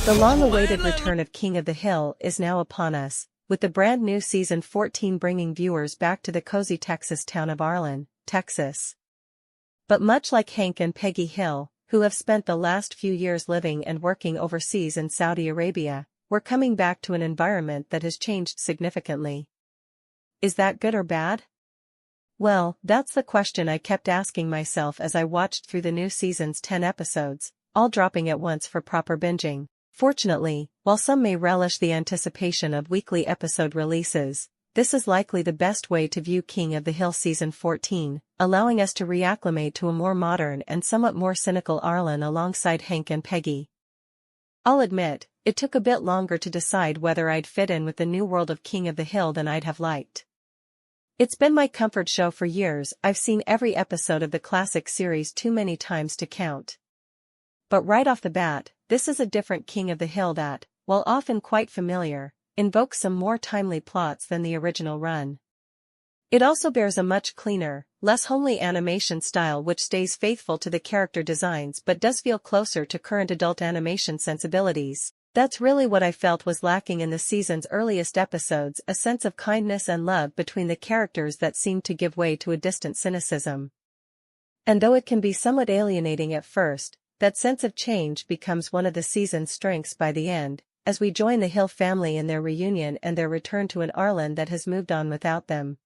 The long-awaited return of King of the Hill is now upon us, with the brand new season 14 bringing viewers back to the cozy Texas town of Arlen, Texas. But much like Hank and Peggy Hill, who have spent the last few years living and working overseas in Saudi Arabia, we're coming back to an environment that has changed significantly. Is that good or bad? Well, that's the question I kept asking myself as I watched through the new season's 10 episodes, all dropping at once for proper binging. Fortunately, while some may relish the anticipation of weekly episode releases, this is likely the best way to view King of the Hill Season 14, allowing us to reacclimate to a more modern and somewhat more cynical Arlen alongside Hank and Peggy. I'll admit, it took a bit longer to decide whether I'd fit in with the new world of King of the Hill than I'd have liked. It's been my comfort show for years. I've seen every episode of the classic series too many times to count. But right off the bat, this is a different King of the Hill that, while often quite familiar, invokes some more timely plots than the original run. It also bears a much cleaner, less homely animation style which stays faithful to the character designs but does feel closer to current adult animation sensibilities. That's really what I felt was lacking in the season's earliest episodes, a sense of kindness and love between the characters that seemed to give way to a distant cynicism. And though it can be somewhat alienating at first, that sense of change becomes one of the season's strengths by the end, as we join the Hill family in their reunion and their return to an Arlen that has moved on without them.